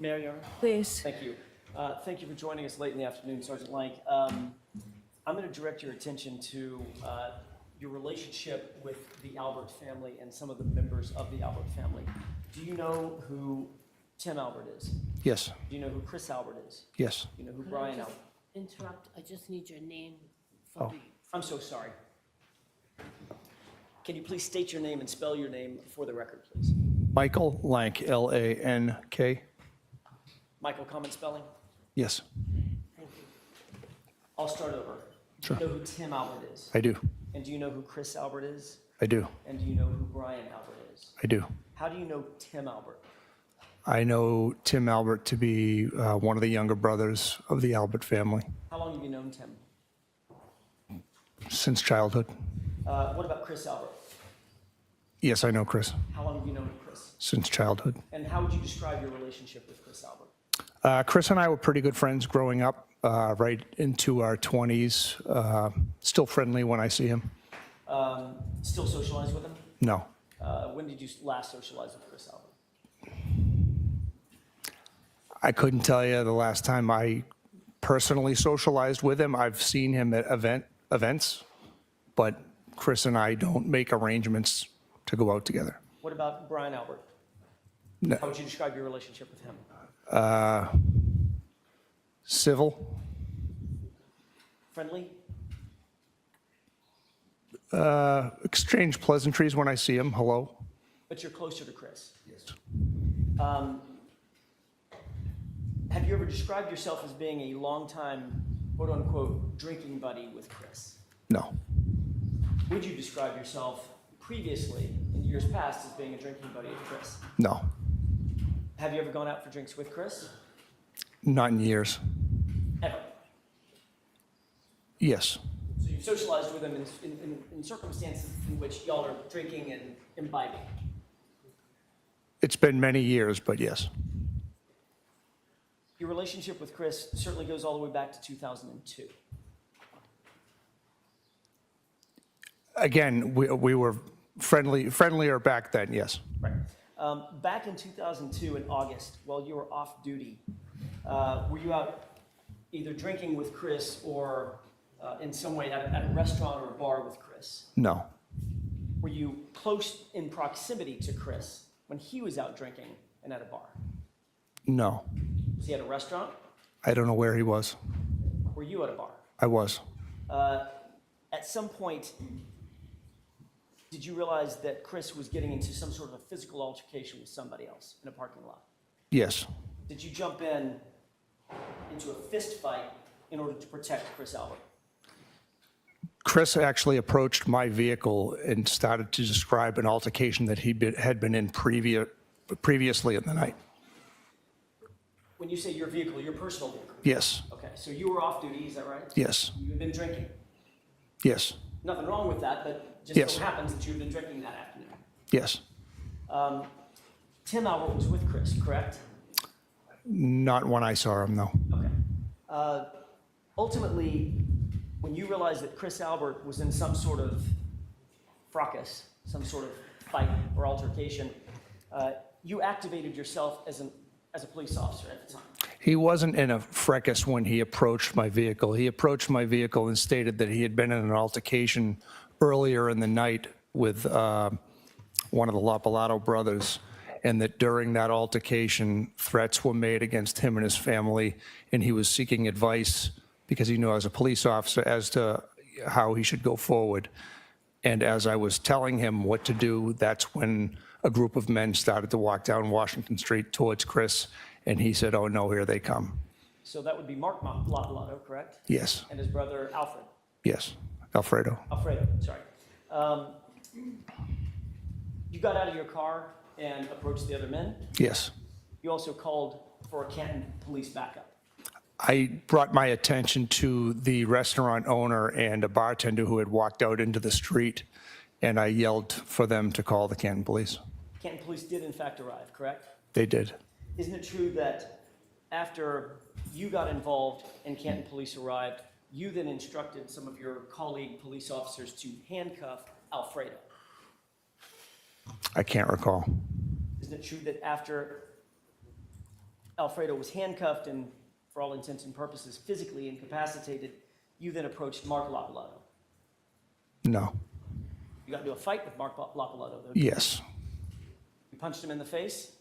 Mayor Yarn? Please. Thank you. Thank you for joining us late in the afternoon, Sergeant Lank. I'm going to direct your attention to your relationship with the Albert family and some of the members of the Albert family. Do you know who Tim Albert is? Yes. Do you know who Chris Albert is? Yes. Do you know who Brian Albert? Interrupt, I just need your name for the, I'm so sorry. Can you please state your name and spell your name for the record, please? Michael Lank, L-A-N-K. Michael, common spelling? Yes, thank you. I'll start over. Sure. Do you know who Tim Albert is? I do. And do you know who Chris Albert is? I do. And do you know who Brian Albert is? I do. How do you know Tim Albert? I know Tim Albert to be one of the younger brothers of the Albert family How long have you known Tim? since childhood. What about Chris Albert? Yes, I know Chris How long have you known Chris? since childhood. And how would you describe your relationship with Chris Albert? Chris and I were pretty good friends growing up, right into our 20s. Still friendly when I see him. Still socialize with him? No. When did you last socialize with Chris Albert? I couldn't tell you the last time I personally socialized with him. I've seen him at events, but Chris and I don't make arrangements to go out together. What about Brian Albert? No. How would you describe your relationship with him? Civil, Friendly? exchange pleasantries when I see him. Hello. But you're closer to Chris. Yes. Have you ever described yourself as being a longtime, quote-unquote, drinking buddy with Chris? No. Would you describe yourself previously, in years past, as being a drinking buddy with Chris? No. Have you ever gone out for drinks with Chris? Not in years. Ever? Yes. So you've socialized with him in circumstances in which y'all are drinking and imbibing? It's been many years, but yes. Your relationship with Chris certainly goes all the way back to 2002. Again, we were friendlier back then, yes. Right. Back in 2002 in August, while you were off duty, were you out either drinking with Chris or in some way at a restaurant or a bar with Chris? No. Were you close in proximity to Chris when he was out drinking and at a bar? No. Was he at a restaurant? I don't know where he was. Were you at a bar? I was. At some point, did you realize that Chris was getting into some sort of a physical altercation with somebody else in a parking lot? Yes. Did you jump into a fist fight in order to protect Chris Albert? Chris actually approached my vehicle and started to describe an altercation that had been in previously in the night. When you say your vehicle, your personal vehicle? Yes. Okay, so you were off duty, is that right? Yes. You've been drinking? Yes. Nothing wrong with that, but just Yes. so happens that you've been drinking that afternoon. Yes. Tim Albert was with Chris, correct? Not when I saw him, no. Okay. Ultimately, when you realized that Chris Albert was in some sort of fracas, some sort of fight or altercation, you activated yourself as a police officer at the time. He wasn't in a fracas when he approached my vehicle. He approached my vehicle and stated that he had been in an altercation earlier in the night with one of the Lapalato brothers, and that during that altercation, threats were made against him and his family, and he was seeking advice because he knew as a police officer as to how he should go forward. And as I was telling him what to do, that's when a group of men started to walk down Washington Street towards Chris, and he said, "Oh no, here they come." So that would be Mark Lapalato, correct? Yes. And his brother Alfred. Yes. Alfredo. Alfredo, sorry. You got out of your car and approached the other men. Yes. You also called for a Canton police backup. I brought my attention to the restaurant owner and a bartender who had walked out into the street, and I yelled for them to call the Canton police. Canton police did in fact arrive, correct? They did. Isn't it true that after you got involved and Canton police arrived, you then instructed some of your colleague police officers to handcuff Alfredo? I can't recall. Isn't it true that after Alfredo was handcuffed and, for all intents and purposes, physically incapacitated, you then approached Mark Lapalato. No. You got into a fight with Mark Lapalato, though. Yes. You punched him in the face.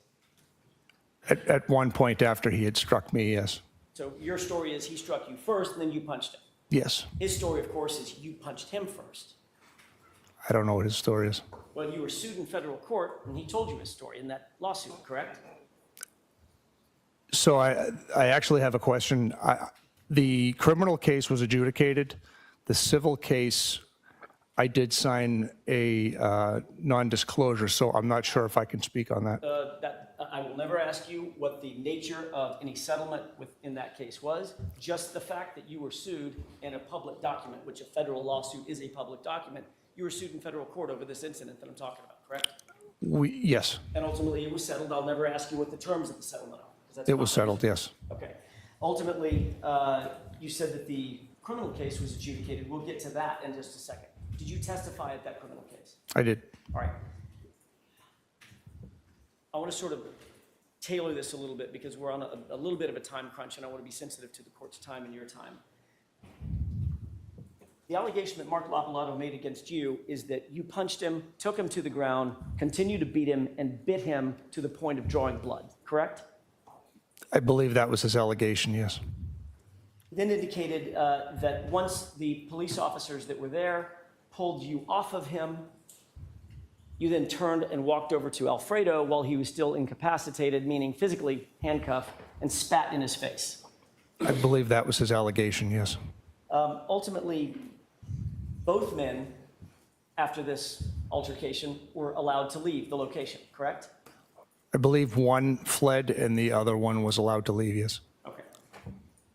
At one point after he had struck me, yes. So your story is he struck you first, and then you punched him. Yes. His story, of course, is you punched him first. I don't know what his story is. Well, you were sued in federal court, and he told you his story in that lawsuit, correct? So I actually have a question. The criminal case was adjudicated. The civil case, I did sign a non-disclosure, so I'm not sure if I can speak on that. I will never ask you what the nature of any settlement within that case was. Just the fact that you were sued in a public document, which a federal lawsuit is a public document, you were sued in federal court over this incident that I'm talking about, correct? Yes, And ultimately it was settled. I'll never ask you what the terms of the settlement are. 'Cause that's it was confidential. settled, yes. Okay. Ultimately, you said that the criminal case was adjudicated. We'll get to that in just a second. Did you testify at that criminal case? I did. All right. I want to sort of tailor this a little bit because we're on a little bit of a time crunch and I want to be sensitive to the court's time and your time. The allegation that Mark Lapalato made against you is that you punched him, took him to the ground, continued to beat him, and bit him to the point of drawing blood, correct? I believe that was his allegation, yes. Then indicated that once the police officers that were there pulled you off of him, you then turned and walked over to Alfredo while he was still incapacitated, meaning physically handcuffed, and spat in his face. I believe that was his allegation, yes. Ultimately, both men, after this altercation, were allowed to leave the location, correct? I believe one fled and the other one was allowed to leave, yes. Okay.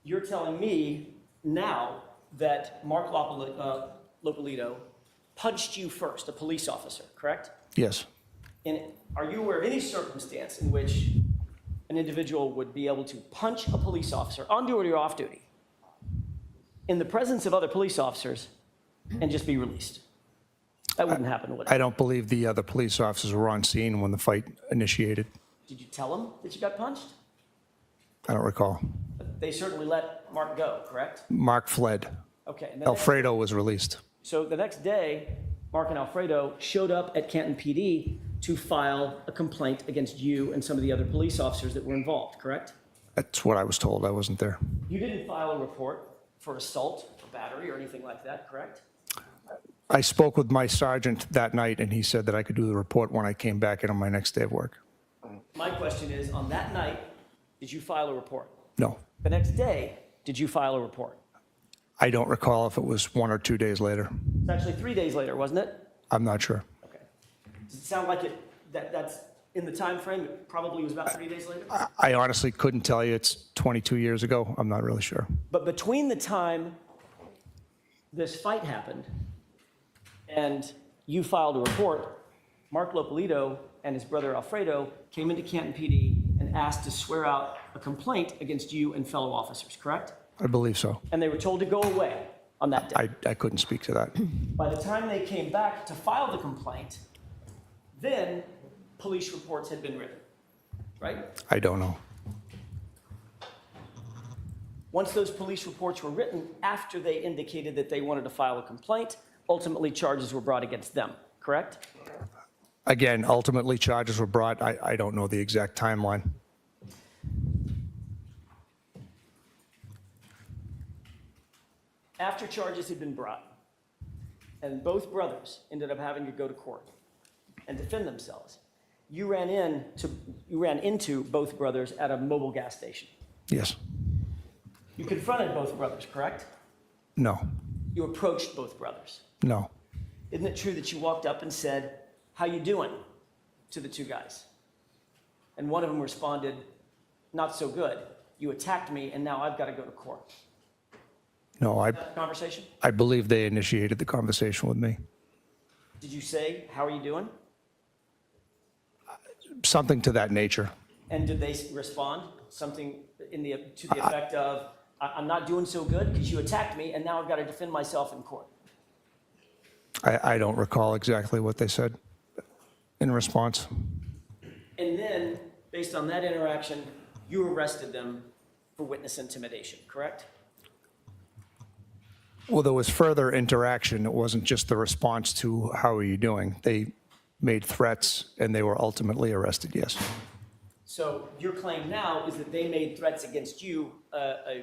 You're telling me now that Mark Lapalato punched you first, a police officer, correct? Yes. And are you aware of any circumstance in which an individual would be able to punch a police officer on duty or off duty in the presence of other police officers and just be released? That wouldn't happen, would it? I don't believe the other police officers were on scene when the fight initiated. Did you tell them that you got punched? I don't recall. They certainly let Mark go, correct? Mark fled. Okay. And then Alfredo was released. so the next day, Mark and Alfredo showed up at Canton PD to file a complaint against you and some of the other police officers that were involved, correct? That's what I was told. I wasn't there. You didn't file a report for assault or battery or anything like that, correct? I spoke with my sergeant that night, and he said that I could do the report when I came back in on my next day of work. My question is, on that night, did you file a report? No. The next day, did you file a report? I don't recall if it was 1 or 2 days later. It's actually 3 days later, wasn't it? I'm not sure. Okay. Does it sound like that's in the time frame? It probably was about 3 days later? I honestly couldn't tell you. It's 22 years ago. I'm not really sure. But between the time this fight happened and you filed a report, Mark Lapalato and his brother Alfredo came into Canton PD and asked to swear out a complaint against you and fellow officers, correct? I believe so. And they were told to go away on that day. I couldn't speak to that. By the time they came back to file the complaint, then police reports had been written, right? I don't know. Once those police reports were written, after they indicated that they wanted to file a complaint, ultimately charges were brought against them, correct? Again, ultimately charges were brought. I don't know the exact timeline. After charges had been brought, and both brothers ended up having to go to court and defend themselves, you ran into both brothers at a mobile gas station. Yes. You confronted both brothers, correct? No. You approached both brothers. No. Isn't it true that you walked up and said, "How you doing?" to the two guys? And one of them responded, "Not so good. You attacked me, and now I've got to go to court." No, That conversation? I believe they initiated the conversation with me. Did you say, "How are you doing?" Something to that nature. And did they respond? Something to the effect of, "I'm not doing so good because you attacked me, and now I've got to defend myself in court." I don't recall exactly what they said in response. And then, based on that interaction, you arrested them for witness intimidation, correct? Well, there was further interaction. It wasn't just the response to "how are you doing?" They made threats, and they were ultimately arrested, yes. So your claim now is that they made threats against you, a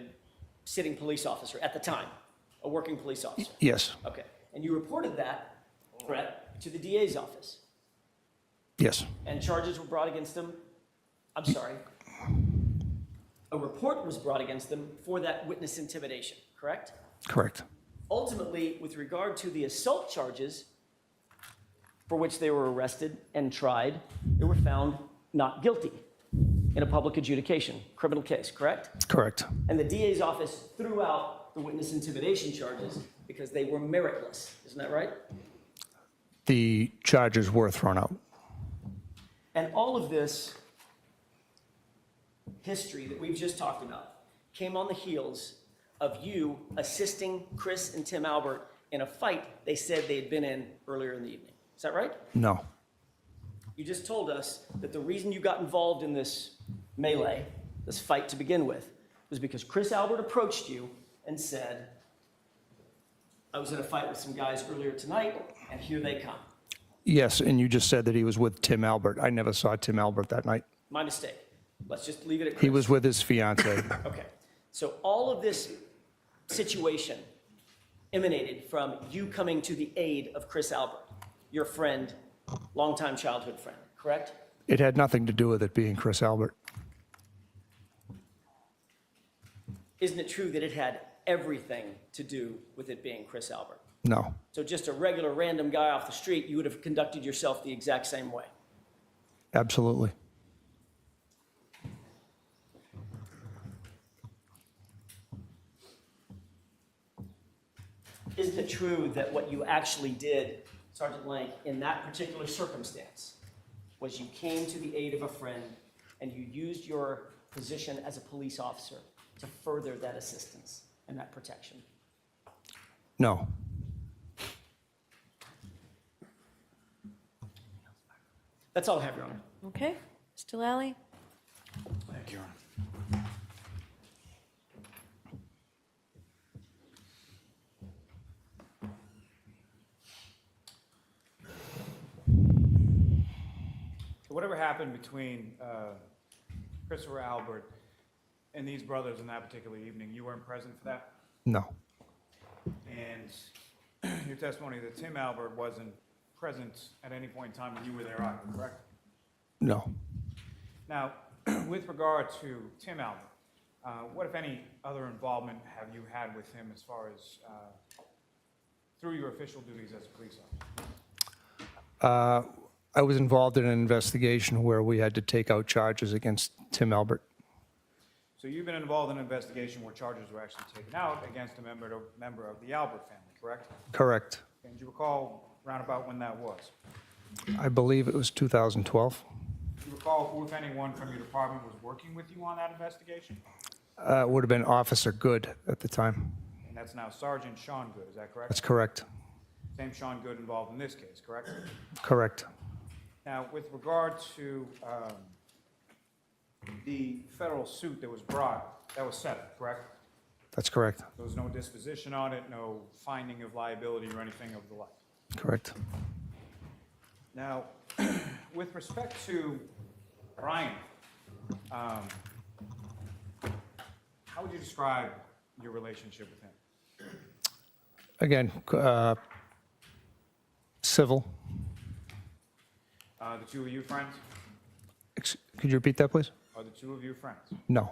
sitting police officer at the time, a working police officer? Yes, Okay. And you reported that threat to the DA's office, yes, and charges were brought against them? I'm sorry. A report was brought against them for that witness intimidation, correct? correct. Ultimately, with regard to the assault charges for which they were arrested and tried, they were found not guilty in a public adjudication, criminal case, correct? Correct. And the DA's office threw out the witness intimidation charges because they were meritless. Isn't that right? The charges were thrown out. And all of this history that we've just talked about came on the heels of you assisting Chris and Tim Albert in a fight they said they had been in earlier in the evening. Is that right? No, You just told us that the reason you got involved in this melee, this fight to begin with, was because Chris Albert approached you and said, I was in a fight with some guys earlier tonight, and here they come. yes, and you just said that he was with Tim Albert. I never saw Tim Albert that night. My mistake. Let's just leave it at Chris. He was with his fiance. Okay. So all of this situation emanated from you coming to the aid of Chris Albert, your friend, longtime childhood friend, correct? It had nothing to do with it being Chris Albert. Isn't it true that it had everything to do with it being Chris Albert? No, So just a regular random guy off the street, you would have conducted yourself the exact same way. absolutely. Isn't it true that what you actually did, Sergeant Lank, in that particular circumstance, was you came to the aid of a friend and you used your position as a police officer to further that assistance and that protection? No, That's all I have, Your Honor. Okay, Mr. Lally? thank you. So whatever happened between Christopher Albert and these brothers in that particular evening, you weren't present for that? No, And your testimony that Tim Albert wasn't present at any point in time when you were there either, correct? no. Now, with regard to Tim Albert, what, if any, other involvement have you had with him as far as through your official duties as a police officer? I was involved in an investigation where we had to take out charges against Tim Albert. So you've been involved in an investigation where charges were actually taken out against a member of the Albert family, correct? Correct. And do you recall roundabout when that was? I believe it was 2012. Do you recall who, if anyone, from your department was working with you on that investigation? It would have been Officer Good at the time. And that's now Sergeant Sean Good, is that correct? That's correct. Same Sean Good involved in this case, correct? Correct. Now, with regard to the federal suit that was brought, that was settled, correct? That's correct. There was no disposition on it, no finding of liability or anything of the like. Correct. Now, with respect to Brian, how would you describe your relationship with him? Again, civil. The two of you friends? Could you repeat that, please? Are the two of you friends? No.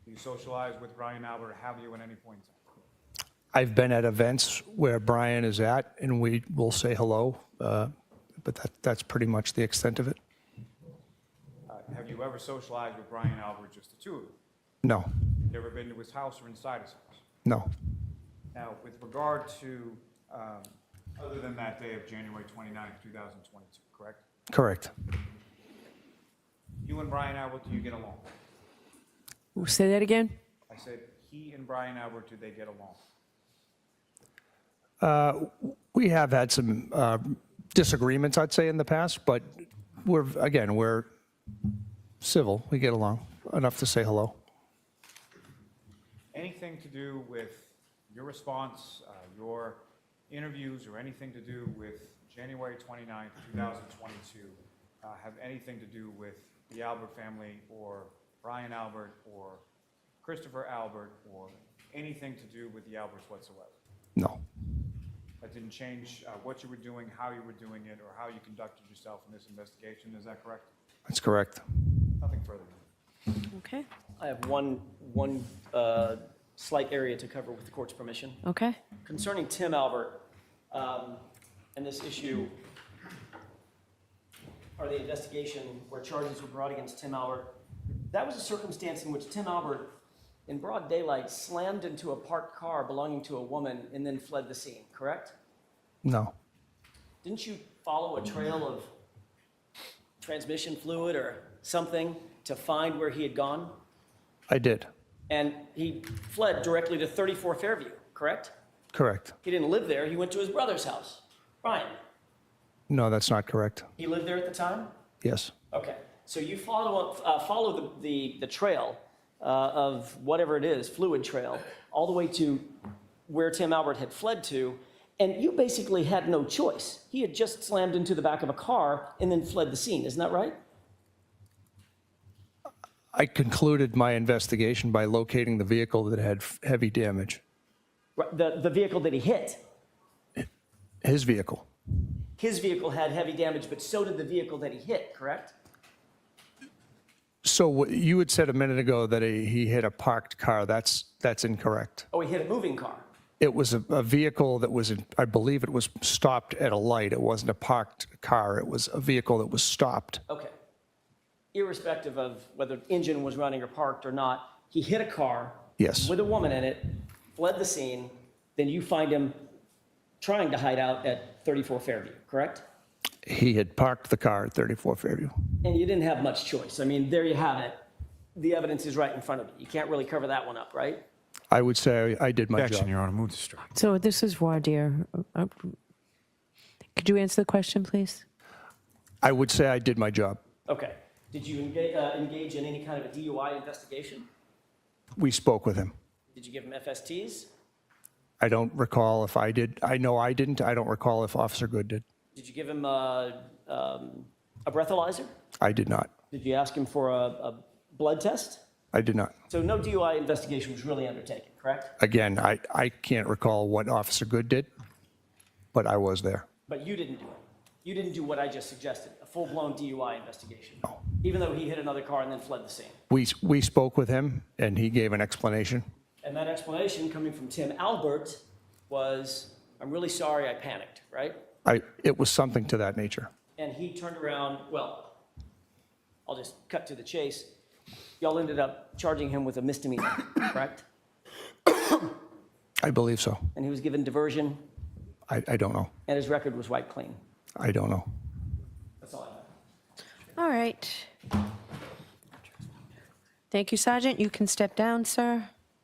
Do you socialize with Brian Albert, or have you at any point in time? I've been at events where Brian is at, and we will say hello, but that's pretty much the extent of it. Have you ever socialized with Brian Albert, just the two of you? No, You ever been to his house or inside his house? no, Now, with regard to, other than that day of January 29th, 2022, correct? correct. You and Brian Albert, do you get along? Say that again? I said, he and Brian Albert, do they get along? We have had some disagreements, I'd say, in the past, but we're civil. We get along. enough to say hello. Anything to do with your response, your interviews, or anything to do with January 29th, 2022, have anything to do with the Albert family or Brian Albert or Christopher Albert or anything to do with the Alberts whatsoever? No. That didn't change what you were doing, how you were doing it, or how you conducted yourself in this investigation, is that correct? That's correct. Nothing further. Okay, I have one slight area to cover with the court's permission. okay. Concerning Tim Albert and this issue, or the investigation where charges were brought against Tim Albert, that was a circumstance in which Tim Albert, in broad daylight, slammed into a parked car belonging to a woman and then fled the scene, correct? No. Didn't you follow a trail of transmission fluid or something to find where he had gone? I did. And he fled directly to 34 Fairview, correct? Correct. He didn't live there. He went to his brother's house. Brian, No, that's not correct. he lived there at the time? Yes. Okay. So you follow the trail of whatever it is, fluid trail, all the way to where Tim Albert had fled to, and you basically had no choice. He had just slammed into the back of a car and then fled the scene. Isn't that right? I concluded my investigation by locating the vehicle that had heavy damage. Right, the vehicle that he hit. His vehicle. His vehicle had heavy damage, but so did the vehicle that he hit, correct? So what you had said a minute ago that he hit a parked car. That's incorrect. Oh, he hit a moving car. It was a vehicle that was, I believe it was stopped at a light. It wasn't a parked car. It was a vehicle that was stopped. Okay. Irrespective of whether the engine was running or parked or not, he hit a car Yes. with a woman in it, fled the scene, then you find him trying to hide out at 34 Fairview, correct? He had parked the car at 34 Fairview. And you didn't have much choice. I mean, there you have it. The evidence is right in front of you. You can't really cover that one up, right? I would say I did my Objection, job. Your Honor. Move to strike. So this is Voir, dear. Could you answer the question, please? I would say I did my job. Okay. Did you engage in any kind of a DUI investigation? We spoke with him. Did you give him FSTs? I don't recall if I did. I know I didn't. I don't recall if Officer Good did. Did you give him a breathalyzer? I did not. Did you ask him for a blood test? I did not. So no DUI investigation was really undertaken, correct? Again, I can't recall what Officer Good did, but I was there. But you didn't do it. You didn't do what I just suggested, a full-blown DUI investigation, even though he hit another car and then fled the scene. We spoke with him, and he gave an explanation. And that explanation coming from Tim Albert was, I'm really sorry, I panicked, right? It was something to that nature. And he turned around, well, I'll just cut to the chase. Y'all ended up charging him with a misdemeanor, correct? I believe so. And he was given diversion, I don't know. and his record was wiped clean. I don't know. That's all I have. All right. Thank you, Sergeant. You can step down, sir.